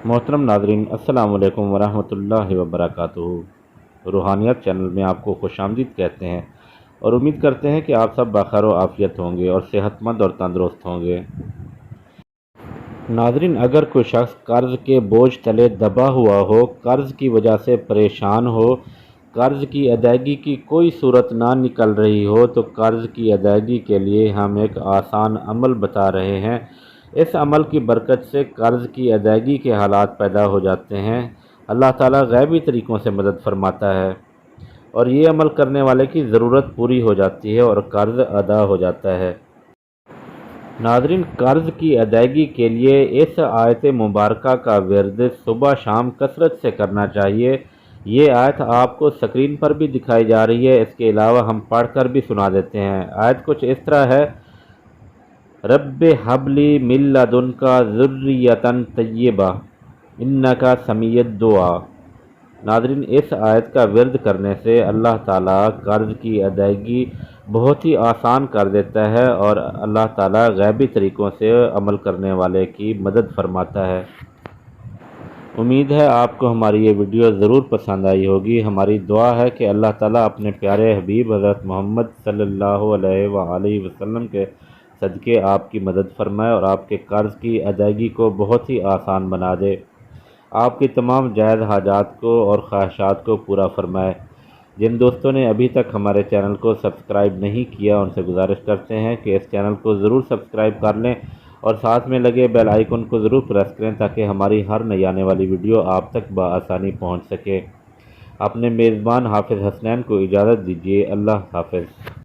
محترم ناظرین، السلام علیکم ورحمۃ اللہ وبرکاتہ۔ روحانیت چینل میں آپ کو خوش آمدید کہتے ہیں اور امید کرتے ہیں کہ آپ سب بخیر و عافیت ہوں گے اور صحت مند اور تندرست ہوں گے۔ ناظرین، اگر کوئی شخص قرض کے بوجھ تلے دبا ہوا ہو، قرض کی وجہ سے پریشان ہو، قرض کی ادائیگی کی کوئی صورت نہ نکل رہی ہو، تو قرض کی ادائیگی کے لیے ہم ایک آسان عمل بتا رہے ہیں۔ اس عمل کی برکت سے قرض کی ادائیگی کے حالات پیدا ہو جاتے ہیں۔ اللہ تعالیٰ غیبی طریقوں سے مدد فرماتا ہے اور یہ عمل کرنے والے کی ضرورت پوری ہو جاتی ہے اور قرض ادا ہو جاتا ہے۔ ناظرین، قرض کی ادائیگی کے لیے اس آیت مبارکہ کا ورد صبح شام کثرت سے کرنا چاہیے۔ یہ آیت آپ کو سکرین پر بھی دکھائی جا رہی ہے، اس کے علاوہ ہم پڑھ کر بھی سنا دیتے ہیں۔ آیت کچھ اس طرح ہے: رب ھب لی من لدنک ذریۃ طیبہ انک سمیع الدعاء۔ ناظرین، اس آیت کا ورد کرنے سے اللہ تعالیٰ قرض کی ادائیگی بہت ہی آسان کر دیتا ہے اور اللہ تعالیٰ غیبی طریقوں سے عمل کرنے والے کی مدد فرماتا ہے۔ امید ہے آپ کو ہماری یہ ویڈیو ضرور پسند آئی ہوگی۔ ہماری دعا ہے کہ اللہ تعالیٰ اپنے پیارے حبیب حضرت محمد صلی اللہ علیہ وآلہ وسلم کے صدقے آپ کی مدد فرمائے اور آپ کے قرض کی ادائیگی کو بہت ہی آسان بنا دے، آپ کی تمام جائز حاجات کو اور خواہشات کو پورا فرمائے۔ جن دوستوں نے ابھی تک ہمارے چینل کو سبسکرائب نہیں کیا، ان سے گزارش کرتے ہیں کہ اس چینل کو ضرور سبسکرائب کر لیں اور ساتھ میں لگے بیل آئیکن کو ضرور پریس کریں تاکہ ہماری ہر نئی آنے والی ویڈیو آپ تک بآسانی پہنچ سکے۔ اپنے میزبان حافظ حسنین کو اجازت دیجیے۔ اللہ حافظ۔